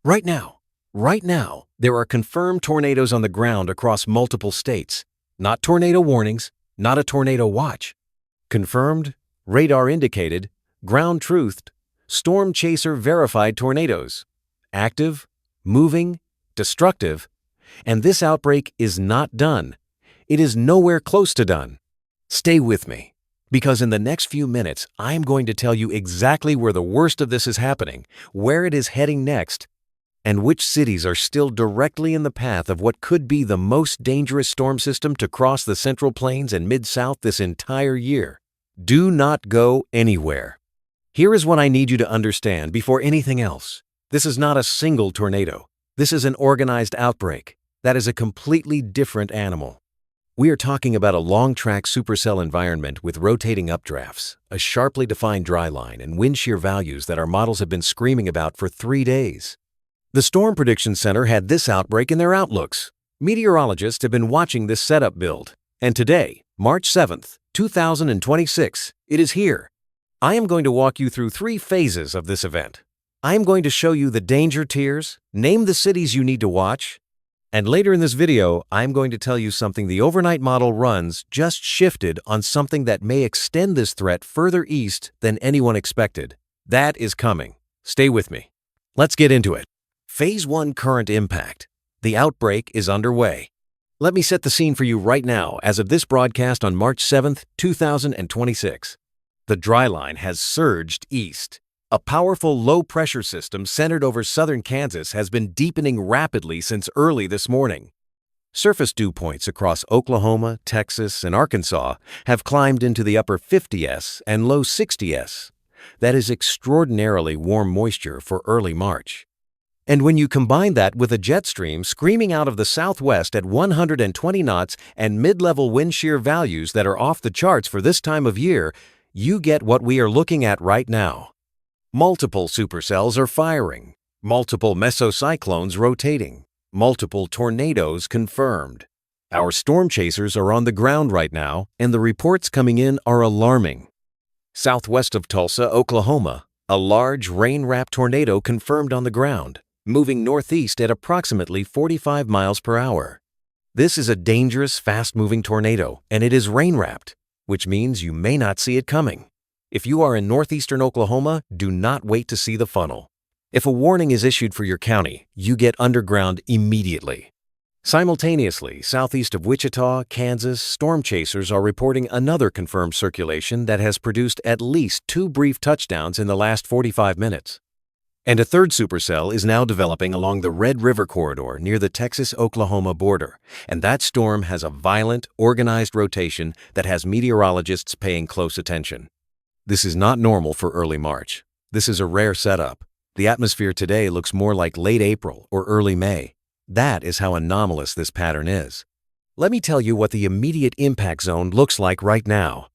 Right now, there are confirmed tornadoes on the ground across multiple states. Not tornado warnings, not a tornado watch. Confirmed, radar indicated, ground truthed, storm chaser verified tornadoes. Active, moving, destructive, and this outbreak is not done. It is nowhere close to done. Stay with me, because in the next few minutes, I'm going to tell you exactly where the worst of this is happening, where it is heading next, and which cities are still directly in the path of what could be the most dangerous storm system to cross the Central Plains and Mid-South this entire year. Do not go anywhere. Here is what I need you to understand before anything else. This is not a single tornado. This is an organized outbreak. That is a completely different animal. We are talking about a long-track supercell environment with rotating updrafts, a sharply defined dry line, and wind shear values that our models have been screaming about for 3 days. The Storm Prediction Center had this outbreak in their outlooks. Meteorologists have been watching this setup build. And today, March 7th, 2026, it is here. I am going to walk you through 3 phases of this event. I am going to show you the danger tiers, name the cities you need to watch, and later in this video, I'm going to tell you something the overnight model runs just shifted on something that may extend this threat further east than anyone expected. That is coming. Stay with me. Let's get into it. Phase 1 current impact. The outbreak is underway. Let me set the scene for you right now as of this broadcast on March 7th, 2026. The dry line has surged east. A powerful low-pressure system centered over southern Kansas has been deepening rapidly since early this morning. Surface dew points across Oklahoma, Texas, and Arkansas have climbed into the upper 50s and low 60s. That is extraordinarily warm moisture for early March. And when you combine that with a jet stream screaming out of the southwest at 120 knots and mid-level wind shear values that are off the charts for this time of year, you get what we are looking at right now. Multiple supercells are firing, multiple mesocyclones rotating, multiple tornadoes confirmed. Our storm chasers are on the ground right now, and the reports coming in are alarming. Southwest of Tulsa, Oklahoma, a large rain-wrapped tornado confirmed on the ground, moving northeast at approximately 45 miles per hour. This is a dangerous, fast-moving tornado, and it is rain-wrapped, which means you may not see it coming. If you are in northeastern Oklahoma, do not wait to see the funnel. If a warning is issued for your county, you get underground immediately. Simultaneously, southeast of Wichita, Kansas, storm chasers are reporting another confirmed circulation that has produced at least 2 brief touchdowns in the last 45 minutes. And a third supercell is now developing along the Red River corridor near the Texas-Oklahoma border, and that storm has a violent, organized rotation that has meteorologists paying close attention. This is not normal for early March. This is a rare setup. The atmosphere today looks more like late April or early May. That is how anomalous this pattern is. Let me tell you what the immediate impact zone looks like right now.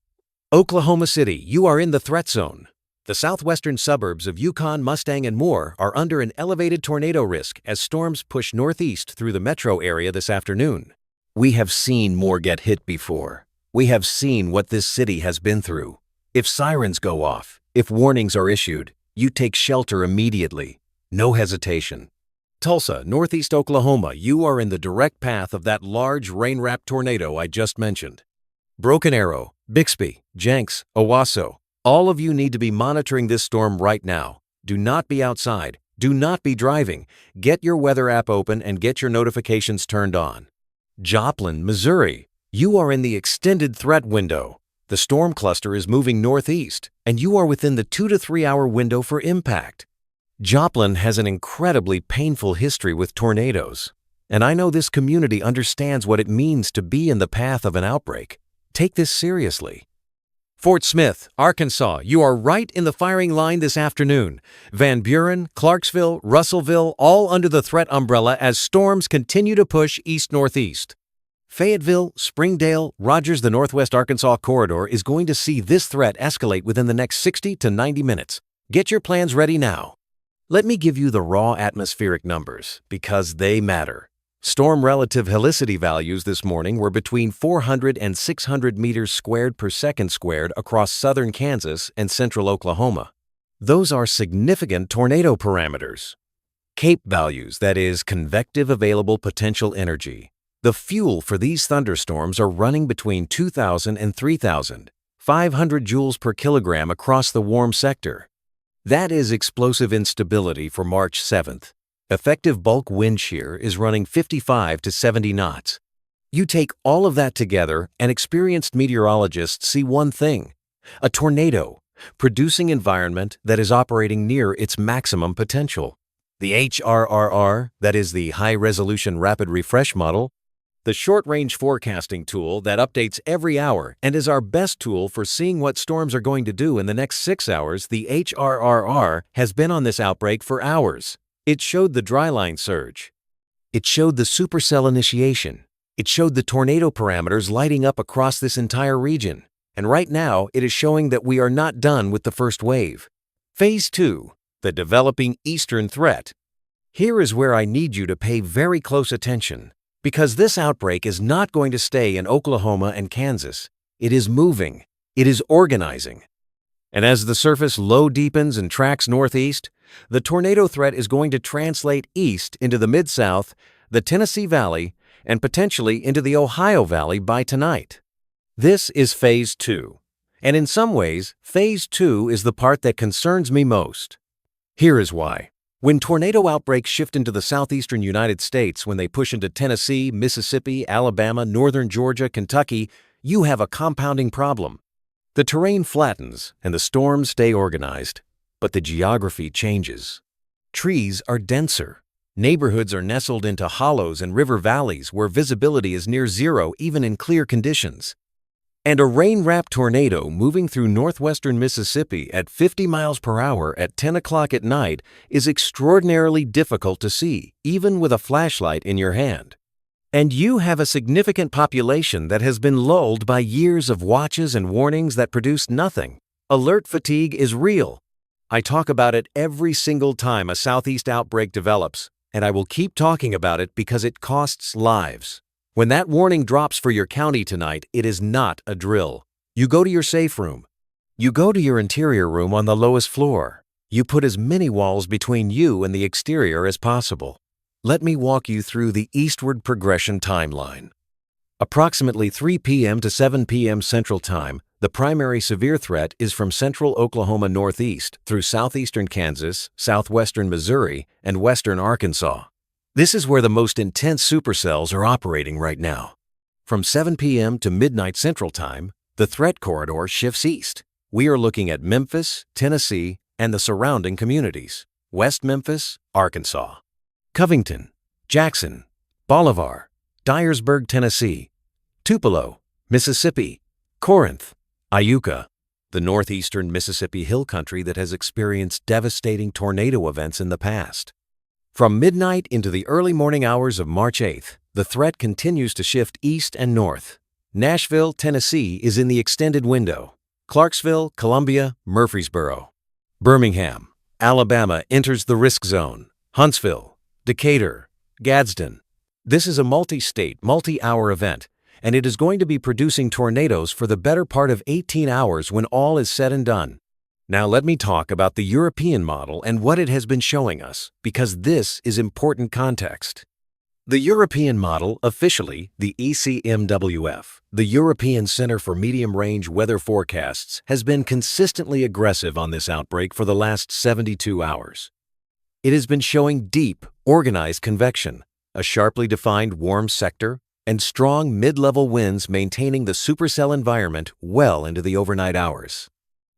Oklahoma City, you are in the threat zone. The southwestern suburbs of Yukon, Mustang, and more are under an elevated tornado risk as storms push northeast through the metro area this afternoon. We have seen more get hit before. We have seen what this city has been through. If sirens go off, if warnings are issued, you take shelter immediately. No hesitation. Tulsa, northeast Oklahoma, you are in the direct path of that large rain-wrapped tornado I just mentioned. Broken Arrow, Bixby, Jenks, Owasso, all of you need to be monitoring this storm right now. Do not be outside. Do not be driving. Get your weather app open and get your notifications turned on. Joplin, Missouri, you are in the extended threat window. The storm cluster is moving northeast, and you are within the 2 to 3 hour window for impact. Joplin has an incredibly painful history with tornadoes, and I know this community understands what it means to be in the path of an outbreak. Take this seriously. Fort Smith, Arkansas, you are right in the firing line this afternoon. Van Buren, Clarksville, Russellville, all under the threat umbrella as storms continue to push east-northeast. Fayetteville, Springdale, Rogers, the Northwest Arkansas corridor is going to see this threat escalate within the next 60 to 90 minutes. Get your plans ready now. Let me give you the raw atmospheric numbers, because they matter. Storm relative helicity values this morning were between 400 and 600 meters squared per second squared across southern Kansas and central Oklahoma. Those are significant tornado parameters. CAPE values, that is, convective available potential energy. The fuel for these thunderstorms are running between 2,000 and 3,500 joules per kilogram across the warm sector. That is explosive instability for March 7th. Effective bulk wind shear is running 55 to 70 knots. You take all of that together, and experienced meteorologists see one thing: a tornado, producing environment that is operating near its maximum potential. The HRRR, that is the High-Resolution Rapid Refresh Model, the short-range forecasting tool that updates every hour and is our best tool for seeing what storms are going to do in the next 6 hours, the HRRR has been on this outbreak for hours. It showed the dryline surge. It showed the supercell initiation. It showed the tornado parameters lighting up across this entire region. And right now, it is showing that we are not done with the first wave. Phase 2, the developing eastern threat. Here is where I need you to pay very close attention, because this outbreak is not going to stay in Oklahoma and Kansas. It is moving. It is organizing. And as the surface low deepens and tracks northeast, the tornado threat is going to translate east into the Mid-South, the Tennessee Valley, and potentially into the Ohio Valley by tonight. This is Phase 2. And in some ways, Phase 2 is the part that concerns me most. Here is why. When tornado outbreaks shift into the southeastern United States, when they push into Tennessee, Mississippi, Alabama, northern Georgia, Kentucky, you have a compounding problem. The terrain flattens and the storms stay organized, but the geography changes. Trees are denser. Neighborhoods are nestled into hollows and river valleys where visibility is near zero even in clear conditions. And a rain-wrapped tornado moving through northwestern Mississippi at 50 miles per hour at 10 o'clock at night is extraordinarily difficult to see, even with a flashlight in your hand. And you have a significant population that has been lulled by years of watches and warnings that produced nothing. Alert fatigue is real. I talk about it every single time a southeast outbreak develops, and I will keep talking about it because it costs lives. When that warning drops for your county tonight, it is not a drill. You go to your safe room. You go to your interior room on the lowest floor. You put as many walls between you and the exterior as possible. Let me walk you through the eastward progression timeline. Approximately 3 p.m. to 7 p.m. Central Time, the primary severe threat is from central Oklahoma northeast through southeastern Kansas, southwestern Missouri, and western Arkansas. This is where the most intense supercells are operating right now. From 7 p.m. to midnight Central Time, the threat corridor shifts east. We are looking at Memphis, Tennessee, and the surrounding communities. West Memphis, Arkansas. Covington, Jackson, Bolivar, Dyersburg, Tennessee, Tupelo, Mississippi, Corinth, Iuka, the northeastern Mississippi hill country that has experienced devastating tornado events in the past. From midnight into the early morning hours of March 8th, the threat continues to shift east and north. Nashville, Tennessee is in the extended window. Clarksville, Columbia, Murfreesboro. Birmingham, Alabama enters the risk zone. Huntsville, Decatur, Gadsden. This is a multi-state, multi-hour event, and it is going to be producing tornadoes for the better part of 18 hours when all is said and done. Now let me talk about the European model and what it has been showing us, because this is important context. The European model, officially the ECMWF, the European Center for Medium-Range Weather Forecasts, has been consistently aggressive on this outbreak for the last 72 hours. It has been showing deep, organized convection, a sharply defined warm sector, and strong mid-level winds maintaining the supercell environment well into the overnight hours.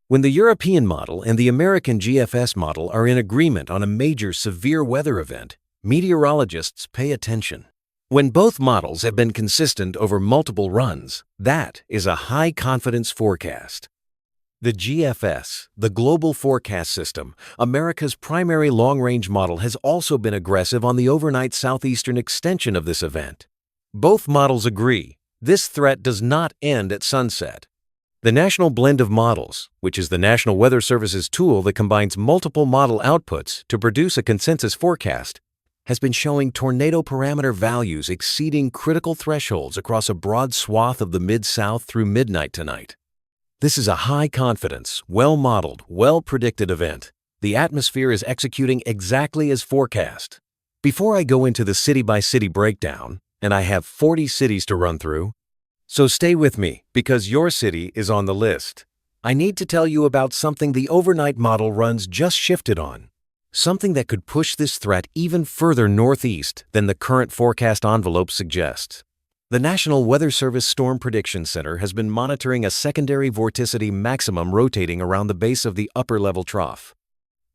When the European model and the American GFS model are in agreement on a major severe weather event, meteorologists pay attention. When both models have been consistent over multiple runs, that is a high-confidence forecast. The GFS, the Global Forecast System, America's primary long-range model, has also been aggressive on the overnight southeastern extension of this event. Both models agree this threat does not end at sunset. The National Blend of Models, which is the National Weather Service's tool that combines multiple model outputs to produce a consensus forecast, has been showing tornado parameter values exceeding critical thresholds across a broad swath of the Mid-South through midnight tonight. This is a high-confidence, well-modeled, well-predicted event, The atmosphere is executing exactly as forecast. Before I go into the city-by-city breakdown, and I have 40 cities to run through, so stay with me because your city is on the list. I need to tell you about something the overnight model runs just shifted on. Something that could push this threat even further northeast than the current forecast envelope suggests. The National Weather Service Storm Prediction Center has been monitoring a secondary vorticity maximum rotating around the base of the upper-level trough.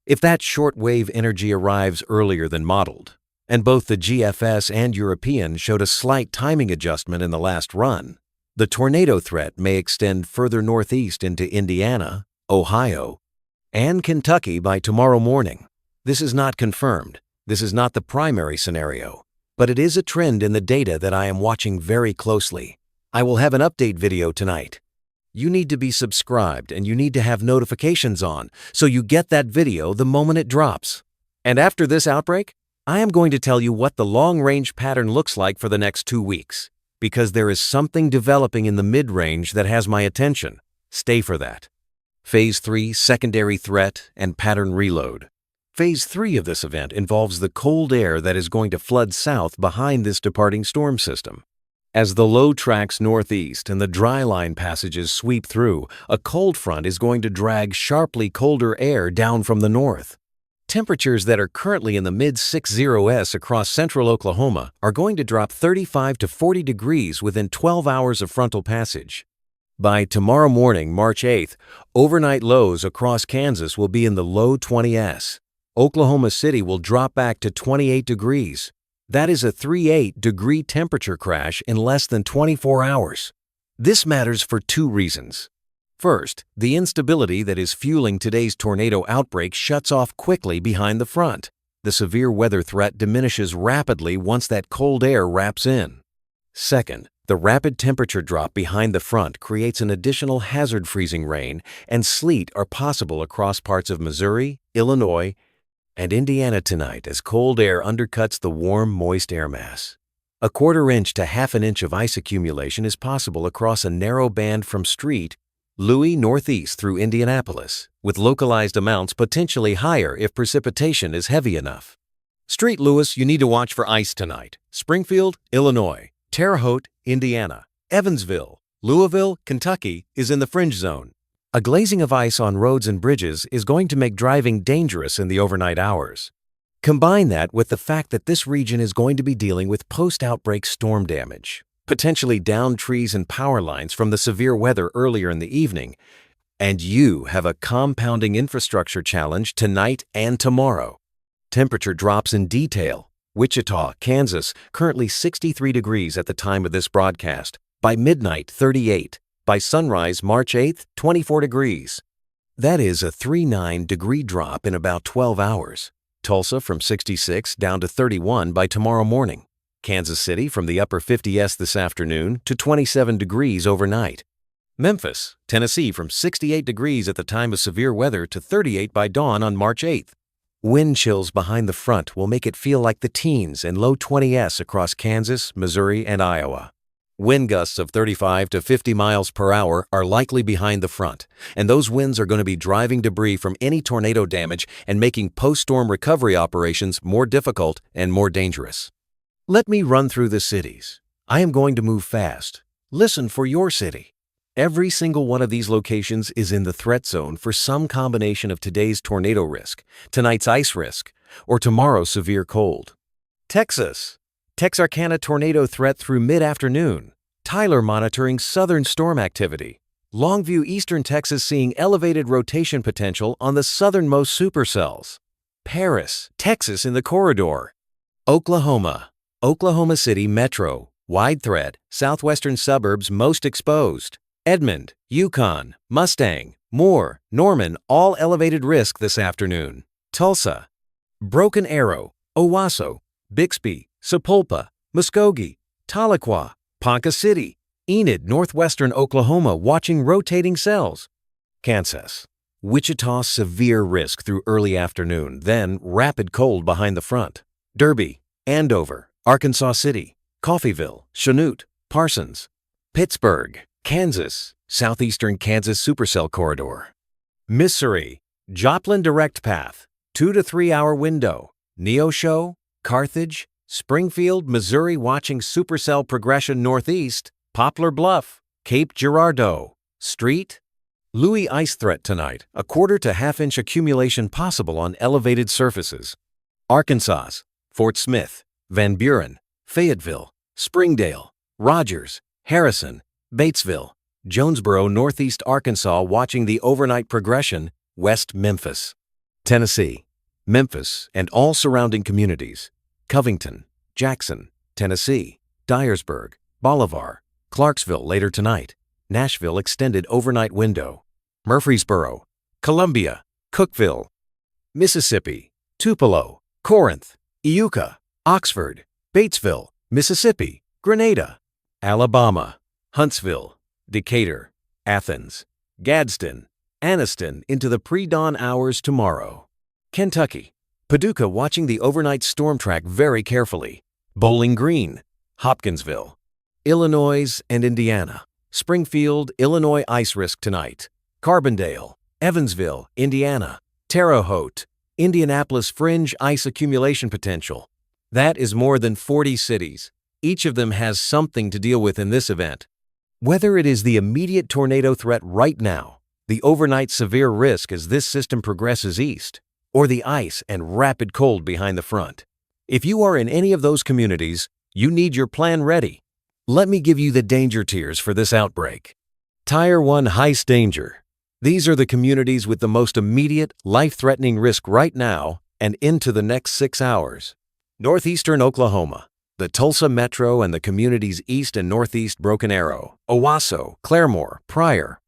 If that short-wave energy arrives earlier than modeled, and both the GFS and European showed a slight timing adjustment in the last run, the tornado threat may extend further northeast into Indiana, Ohio, and Kentucky by tomorrow morning. This is not confirmed. This is not the primary scenario, but it is a trend in the data that I am watching very closely. I will have an update video tonight. You need to be subscribed and you need to have notifications on so you get that video the moment it drops. And after this outbreak, I am going to tell you what the long-range pattern looks like for the next 2 weeks, because there is something developing in the mid-range that has my attention. Stay for that. Phase 3, Secondary Threat and Pattern Reload. Phase 3 of this event involves the cold air that is going to flood south behind this departing storm system. As the low tracks northeast and the dry line passages sweep through, a cold front is going to drag sharply colder air down from the north. Temperatures that are currently in the mid-60s across central Oklahoma are going to drop 35 to 40 degrees within 12 hours of frontal passage. By tomorrow morning, March 8th, overnight lows across Kansas will be in the low 20s. Oklahoma City will drop back to 28 degrees. That is a 38-degree temperature crash in less than 24 hours. This matters for 2 reasons. First, the instability that is fueling today's tornado outbreak shuts off quickly behind the front. The severe weather threat diminishes rapidly once that cold air wraps in. Second, the rapid temperature drop behind the front creates an additional hazard. Freezing rain and sleet are possible across parts of Missouri, Illinois, and Indiana tonight as cold air undercuts the warm, moist air mass. A 1/4 inch to 1/2 inch of ice accumulation is possible across a narrow band from Street, Louis northeast through Indianapolis, with localized amounts potentially higher if precipitation is heavy enough. Street Louis, you need to watch for ice tonight. Springfield, Illinois, Terre Haute, Indiana, Evansville, Louisville, Kentucky is in the fringe zone. A glazing of ice on roads and bridges is going to make driving dangerous in the overnight hours. Combine that with the fact that this region is going to be dealing with post-outbreak storm damage, potentially downed trees and power lines from the severe weather earlier in the evening, and you have a compounding infrastructure challenge tonight and tomorrow. Temperature drops in detail. Wichita, Kansas, currently 63 degrees at the time of this broadcast. By midnight, 38. By sunrise, March 8th, 24 degrees. That is a 39-degree drop in about 12 hours. Tulsa from 66 down to 31 by tomorrow morning. Kansas City from the upper 50s this afternoon to 27 degrees overnight. Memphis, Tennessee from 68 degrees at the time of severe weather to 38 by dawn on March 8th. Wind chills behind the front will make it feel like the teens and low 20s across Kansas, Missouri, and Iowa. Wind gusts of 35 to 50 miles per hour are likely behind the front, and those winds are going to be driving debris from any tornado damage and making post-storm recovery operations more difficult and more dangerous. Let me run through the cities. I am going to move fast. Listen for your city. Every single one of these locations is in the threat zone for some combination of today's tornado risk, tonight's ice risk, or tomorrow's severe cold. Texas. Texarkana tornado threat through mid-afternoon. Tyler monitoring southern storm activity. Longview, eastern Texas seeing elevated rotation potential on the southernmost supercells. Paris, Texas in the corridor. Oklahoma. Oklahoma City metro. Wide threat. Southwestern suburbs most exposed. Edmond, Yukon, Mustang, Moore, Norman all elevated risk this afternoon. Tulsa. Broken Arrow, Owasso, Bixby, Sapulpa, Muskogee, Tahlequah, Ponca City, Enid, northwestern Oklahoma watching rotating cells. Kansas. Wichita severe risk through early afternoon, then rapid cold behind the front. Derby, Andover, Arkansas City, Coffeyville, Chanute, Parsons. Pittsburgh, Kansas, southeastern Kansas supercell corridor. Missouri, Joplin direct path, 2 to 3 hour window. Neosho, Carthage, Springfield, Missouri watching supercell progression northeast. Poplar Bluff, Cape Girardeau, Street. Louis ice threat tonight, a quarter to half-inch accumulation possible on elevated surfaces. Arkansas, Fort Smith, Van Buren, Fayetteville, Springdale, Rogers, Harrison, Batesville, Jonesboro, Northeast Arkansas watching the overnight progression, West Memphis. Tennessee, Memphis and all surrounding communities. Covington, Jackson, Tennessee, Dyersburg, Bolivar, Clarksville later tonight. Nashville extended overnight window. Murfreesboro, Columbia, Cookeville. Mississippi, Tupelo, Corinth, Iuka, Oxford, Batesville, Mississippi, Grenada. Alabama, Huntsville, Decatur, Athens, Gadsden, Anniston into the pre-dawn hours tomorrow. Kentucky, Paducah watching the overnight storm track very carefully. Bowling Green, Hopkinsville. Illinois and Indiana, Springfield, Illinois ice risk tonight. Carbondale, Evansville, Indiana. Terre Haute, Indianapolis fringe ice accumulation potential. That is more than 40 cities. Each of them has something to deal with in this event. Whether it is the immediate tornado threat right now, the overnight severe risk as this system progresses east, or the ice and rapid cold behind the front. If you are in any of those communities, you need your plan ready. Let me give you the danger tiers for this outbreak. Tier 1 highest danger. These are the communities with the most immediate, life-threatening risk right now and into the next 6 hours. Northeastern Oklahoma, the Tulsa Metro and the communities east and northeast Broken Arrow, Owasso, Claremore, Pryor.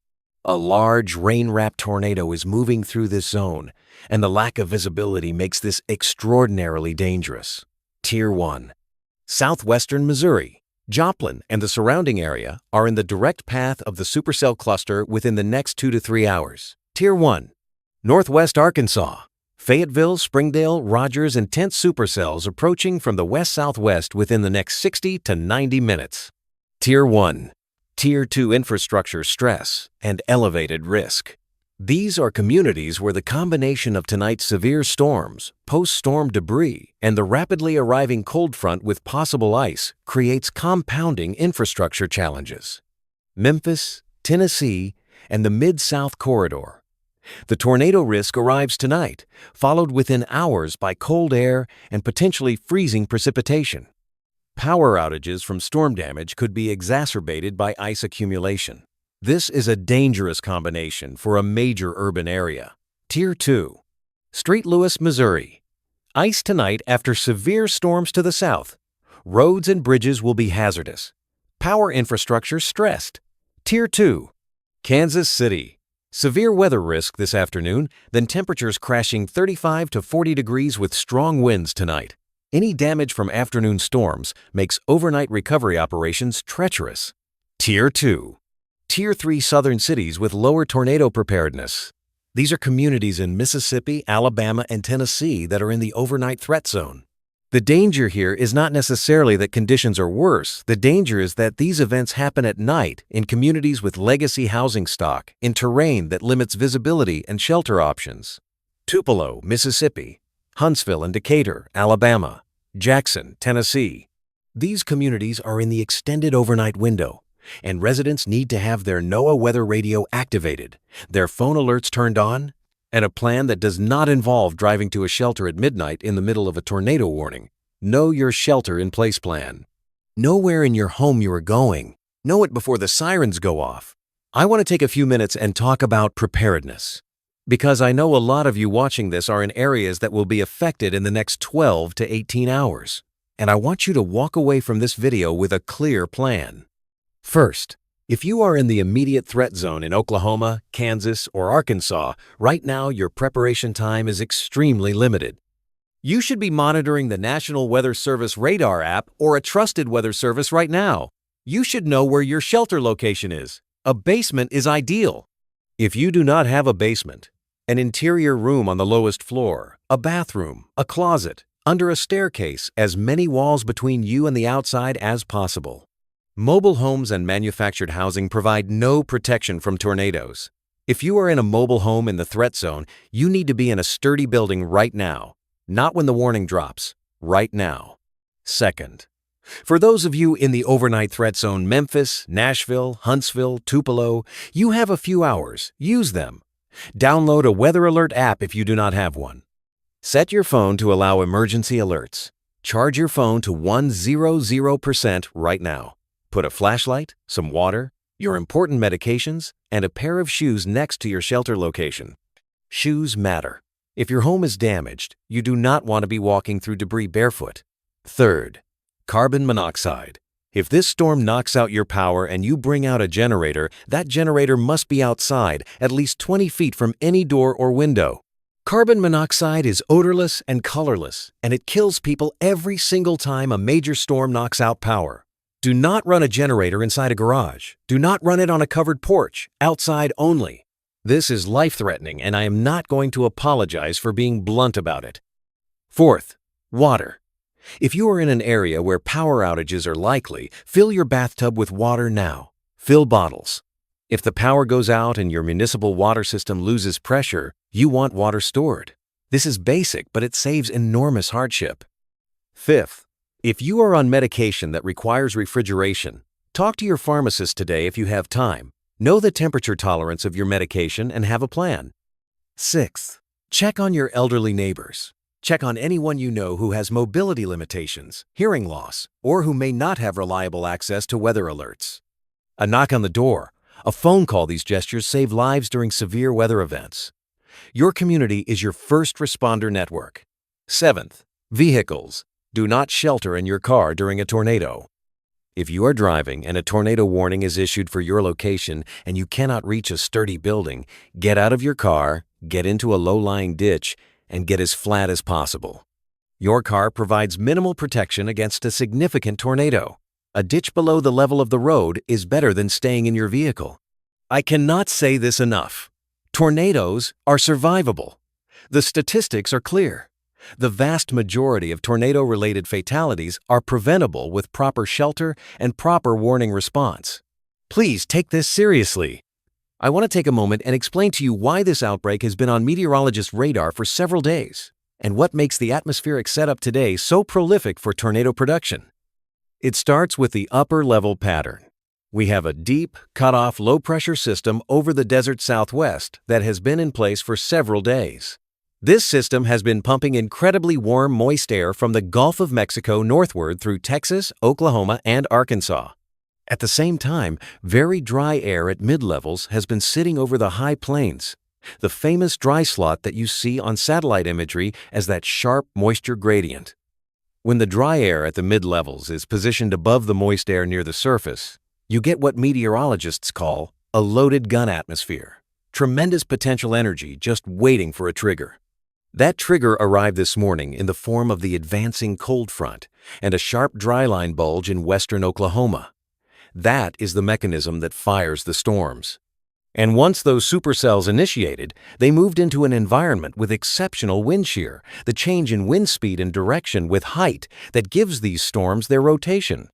A large, rain-wrapped tornado is moving through this zone, and the lack of visibility makes this extraordinarily dangerous. Tier 1. Southwestern Missouri. Joplin and the surrounding area are in the direct path of the supercell cluster within the next 2 to 3 hours. Tier 1. Northwest Arkansas. Fayetteville, Springdale, Rogers, and 10th supercells approaching from the west-southwest within the next 60 to 90 minutes. Tier 1. Tier 2 infrastructure stress and elevated risk. These are communities where the combination of tonight's severe storms, post-storm debris, and the rapidly arriving cold front with possible ice creates compounding infrastructure challenges. Memphis, Tennessee, and the Mid-South Corridor. The tornado risk arrives tonight, followed within hours by cold air and potentially freezing precipitation. Power outages from storm damage could be exacerbated by ice accumulation. This is a dangerous combination for a major urban area. Tier 2. St. Louis, Missouri. Ice tonight after severe storms to the south. Roads and bridges will be hazardous. Power infrastructure stressed. Tier 2. Kansas City. Severe weather risk this afternoon, then temperatures crashing 35 to 40 degrees with strong winds tonight. Any damage from afternoon storms makes overnight recovery operations treacherous. Tier 2. Tier 3 southern cities with lower tornado preparedness. These are communities in Mississippi, Alabama, and Tennessee that are in the overnight threat zone. The danger here is not necessarily that conditions are worse. The danger is that these events happen at night in communities with legacy housing stock, in terrain that limits visibility and shelter options. Tupelo, Mississippi. Huntsville and Decatur, Alabama. Jackson, Tennessee. These communities are in the extended overnight window, and residents need to have their NOAA weather radio activated, their phone alerts turned on, and a plan that does not involve driving to a shelter at midnight in the middle of a tornado warning. Know your shelter-in-place plan. Know where in your home you are going. Know it before the sirens go off. I want to take a few minutes and talk about preparedness, because I know a lot of you watching this are in areas that will be affected in the next 12 to 18 hours, and I want you to walk away from this video with a clear plan. First, if you are in the immediate threat zone in Oklahoma, Kansas, or Arkansas, right now your preparation time is extremely limited. You should be monitoring the National Weather Service radar app or a trusted weather service right now. You should know where your shelter location is. A basement is ideal. If you do not have a basement, an interior room on the lowest floor, a bathroom, a closet, under a staircase, as many walls between you and the outside as possible. Mobile homes and manufactured housing provide no protection from tornadoes. If you are in a mobile home in the threat zone, you need to be in a sturdy building right now, not when the warning drops, right now. Second, for those of you in the overnight threat zone, Memphis, Nashville, Huntsville, Tupelo, you have a few hours. Use them. Download a weather alert app if you do not have one. Set your phone to allow emergency alerts. Charge your phone to 100% right now. Put a flashlight, some water, your important medications, and a pair of shoes next to your shelter location. Shoes matter. If your home is damaged, you do not want to be walking through debris barefoot. Third, carbon monoxide. If this storm knocks out your power and you bring out a generator, that generator must be outside, at least 20 feet from any door or window. Carbon monoxide is odorless and colorless, and it kills people every single time a major storm knocks out power. Do not run a generator inside a garage. Do not run it on a covered porch, outside only. This is life-threatening, and I am not going to apologize for being blunt about it. Fourth, water. If you are in an area where power outages are likely, fill your bathtub with water now. Fill bottles. If the power goes out and your municipal water system loses pressure, you want water stored. This is basic, but it saves enormous hardship. Fifth, if you are on medication that requires refrigeration, talk to your pharmacist today if you have time. Know the temperature tolerance of your medication and have a plan. Sixth, check on your elderly neighbors. Check on anyone you know who has mobility limitations, hearing loss, or who may not have reliable access to weather alerts. A knock on the door, a phone call, these gestures save lives during severe weather events. Your community is your first responder network. Seventh, vehicles. Do not shelter in your car during a tornado. If you are driving and a tornado warning is issued for your location and you cannot reach a sturdy building, get out of your car, get into a low-lying ditch, and get as flat as possible. Your car provides minimal protection against a significant tornado. A ditch below the level of the road is better than staying in your vehicle. I cannot say this enough. Tornadoes are survivable. The statistics are clear. The vast majority of tornado-related fatalities are preventable with proper shelter and proper warning response. Please take this seriously. I want to take a moment and explain to you why this outbreak has been on meteorologists' radar for several days and what makes the atmospheric setup today so prolific for tornado production. It starts with the upper-level pattern. We have a deep, cut-off, low-pressure system over the desert southwest that has been in place for several days. This system has been pumping incredibly warm, moist air from the Gulf of Mexico northward through Texas, Oklahoma, and Arkansas. At the same time, very dry air at mid-levels has been sitting over the high plains, the famous dry slot that you see on satellite imagery as that sharp moisture gradient. When the dry air at the mid-levels is positioned above the moist air near the surface, you get what meteorologists call a loaded gun atmosphere. Tremendous potential energy just waiting for a trigger. That trigger arrived this morning in the form of the advancing cold front and a sharp dry line bulge in western Oklahoma. That is the mechanism that fires the storms. And once those supercells initiated, they moved into an environment with exceptional wind shear, the change in wind speed and direction with height that gives these storms their rotation.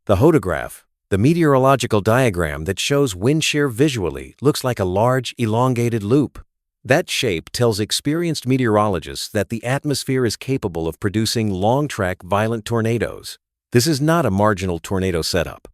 The hodograph, the meteorological diagram that shows wind shear visually, looks like a large, elongated loop. That shape tells experienced meteorologists that the atmosphere is capable of producing long-track violent tornadoes. This is not a marginal tornado setup.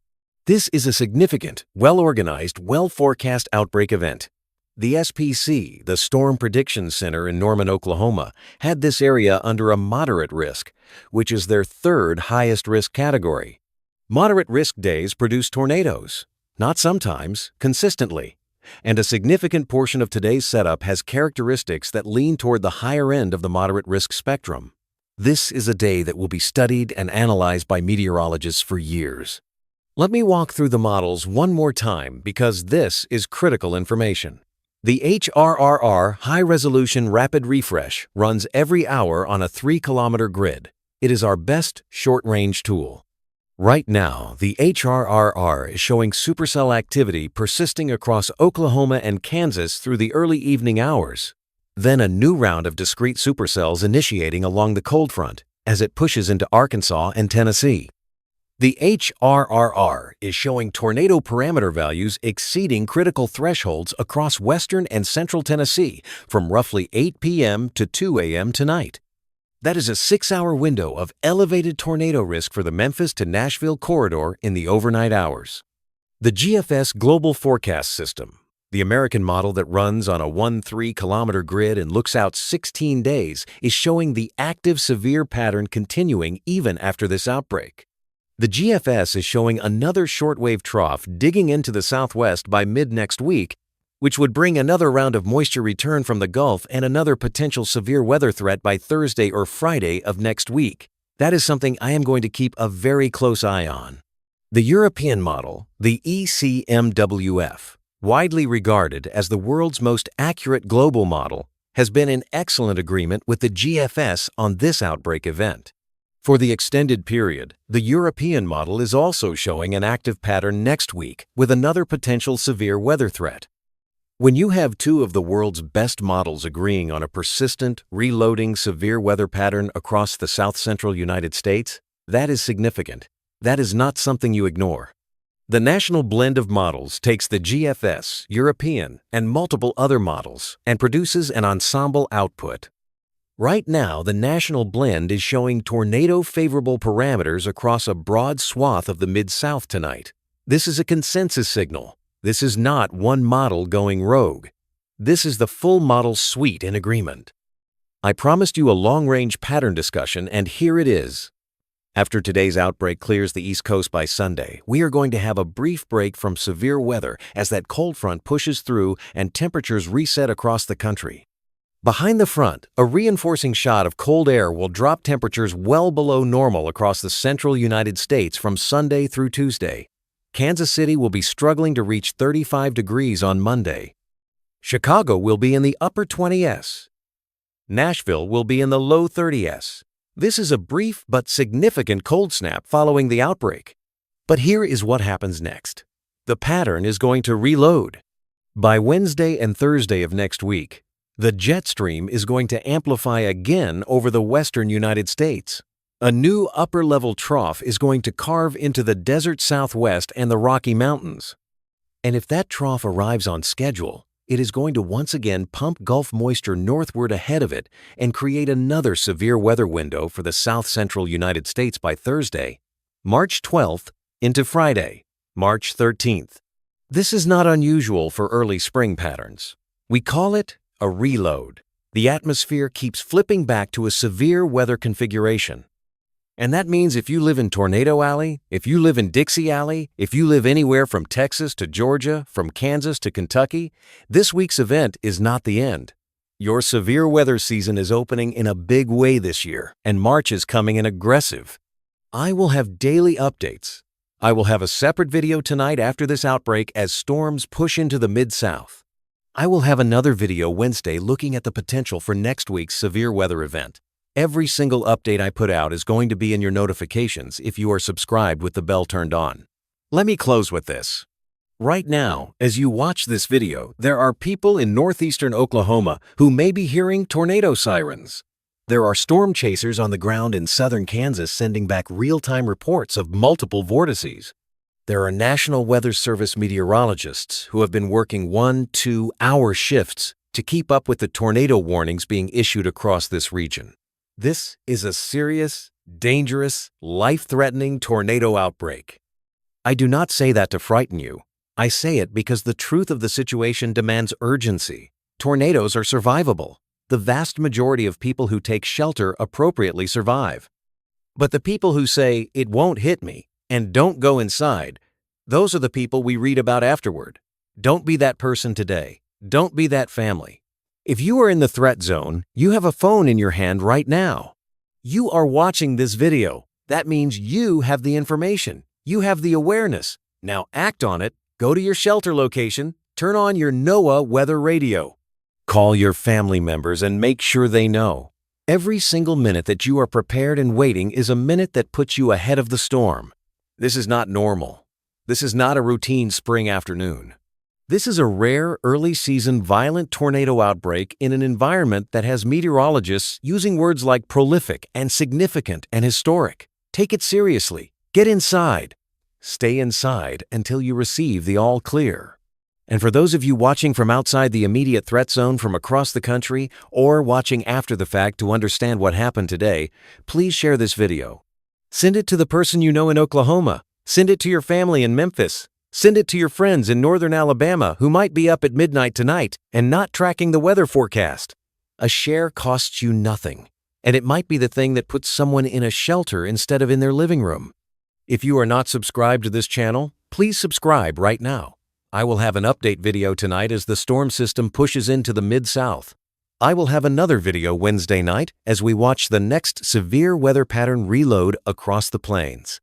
This is a significant, well-organized, well-forecast outbreak event. The SPC, the Storm Prediction Center in Norman, Oklahoma, had this area under a moderate risk, which is their third highest risk category. Moderate risk days produce tornadoes, not sometimes, consistently. And a significant portion of today's setup has characteristics that lean toward the higher end of the moderate risk spectrum. This is a day that will be studied and analyzed by meteorologists for years. Let me walk through the models one more time because this is critical information. The HRRR High-Resolution Rapid Refresh runs every hour on a 3-kilometer grid. It is our best short-range tool. Right now, the HRRR is showing supercell activity persisting across Oklahoma and Kansas through the early evening hours. Then a new round of discrete supercells initiating along the cold front as it pushes into Arkansas and Tennessee. The HRRR is showing tornado parameter values exceeding critical thresholds across western and central Tennessee from roughly 8 p.m. to 2 a.m. tonight. That is a 6-hour window of elevated tornado risk for the Memphis to Nashville corridor in the overnight hours. The GFS Global Forecast System, the American model that runs on a 13-kilometer grid and looks out 16 days, is showing the active severe pattern continuing even after this outbreak. The GFS is showing another shortwave trough digging into the southwest by mid-next week, which would bring another round of moisture return from the Gulf and another potential severe weather threat by Thursday or Friday of next week. That is something I am going to keep a very close eye on. The European model, the ECMWF, widely regarded as the world's most accurate global model, has been in excellent agreement with the GFS on this outbreak event. For the extended period, the European model is also showing an active pattern next week with another potential severe weather threat. When you have two of the world's best models agreeing on a persistent, reloading severe weather pattern across the south-central United States, that is significant. That is not something you ignore. The national blend of models takes the GFS, European, and multiple other models and produces an ensemble output. Right now, the national blend is showing tornado-favorable parameters across a broad swath of the Mid-South tonight. This is a consensus signal. This is not one model going rogue. This is the full model suite in agreement. I promised you a long-range pattern discussion, and here it is. After today's outbreak clears the East Coast by Sunday, we are going to have a brief break from severe weather as that cold front pushes through and temperatures reset across the country. Behind the front, a reinforcing shot of cold air will drop temperatures well below normal across the central United States from Sunday through Tuesday. Kansas City will be struggling to reach 35 degrees on Monday. Chicago will be in the upper 20s. Nashville will be in the low 30s. This is a brief but significant cold snap following the outbreak. But here is what happens next. The pattern is going to reload. By Wednesday and Thursday of next week, the jet stream is going to amplify again over the western United States. A new upper-level trough is going to carve into the desert Southwest and the Rocky Mountains. And if that trough arrives on schedule, it is going to once again pump Gulf moisture northward ahead of it and create another severe weather window for the south-central United States by Thursday, March 12th, into Friday, March 13th. This is not unusual for early spring patterns. We call it a reload. The atmosphere keeps flipping back to a severe weather configuration. And that means if you live in Tornado Alley, if you live in Dixie Alley, if you live anywhere from Texas to Georgia, from Kansas to Kentucky, this week's event is not the end. Your severe weather season is opening in a big way this year, and March is coming in aggressive. I will have daily updates. I will have a separate video tonight after this outbreak as storms push into the Mid-South. I will have another video Wednesday looking at the potential for next week's severe weather event. Every single update I put out is going to be in your notifications if you are subscribed with the bell turned on. Let me close with this. Right now, as you watch this video, there are people in northeastern Oklahoma who may be hearing tornado sirens. There are storm chasers on the ground in southern Kansas sending back real-time reports of multiple vortices. There are National Weather Service meteorologists who have been working 1-2 hour shifts to keep up with the tornado warnings being issued across this region. This is a serious, dangerous, life-threatening tornado outbreak. I do not say that to frighten you. I say it because the truth of the situation demands urgency. Tornadoes are survivable. The vast majority of people who take shelter appropriately survive. But the people who say, "It won't hit me," and don't go inside, those are the people we read about afterward. Don't be that person today. Don't be that family. If you are in the threat zone, you have a phone in your hand right now. You are watching this video. That means you have the information. You have the awareness. Now act on it. Go to your shelter location. Turn on your NOAA weather radio. Call your family members and make sure they know. Every single minute that you are prepared and waiting is a minute that puts you ahead of the storm. This is not normal. This is not a routine spring afternoon. This is a rare, early-season violent tornado outbreak in an environment that has meteorologists using words like prolific and significant and historic. Take it seriously. Get inside. Stay inside until you receive the all clear. And for those of you watching from outside the immediate threat zone from across the country or watching after the fact to understand what happened today, please share this video. Send it to the person you know in Oklahoma. Send it to your family in Memphis. Send it to your friends in northern Alabama who might be up at midnight tonight and not tracking the weather forecast. A share costs you nothing, and it might be the thing that puts someone in a shelter instead of in their living room. If you are not subscribed to this channel, please subscribe right now. I will have an update video tonight as the storm system pushes into the Mid-South. I will have another video Wednesday night as we watch the next severe weather pattern reload across the plains.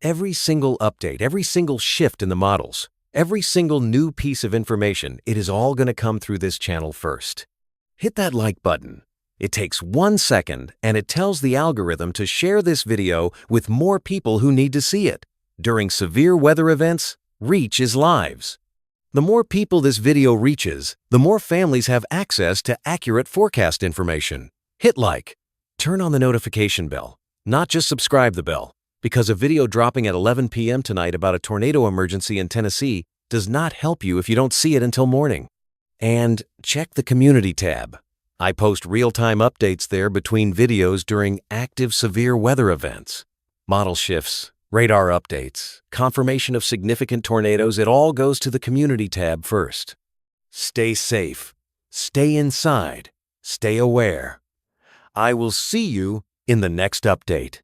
Every single update, every single shift in the models, every single new piece of information, it is all going to come through this channel first. Hit that like button. It takes 1 second and it tells the algorithm to share this video with more people who need to see it. During severe weather events, reach is lives. The more people this video reaches, the more families have access to accurate forecast information. Hit like. Turn on the notification bell, not just subscribe the bell, because a video dropping at 11 p.m. tonight about a tornado emergency in Tennessee does not help you if you don't see it until morning. And check the community tab. I post real-time updates there between videos during active severe weather events. Model shifts, radar updates, confirmation of significant tornadoes, it all goes to the community tab first. Stay safe, stay inside, stay aware. I will see you in the next update.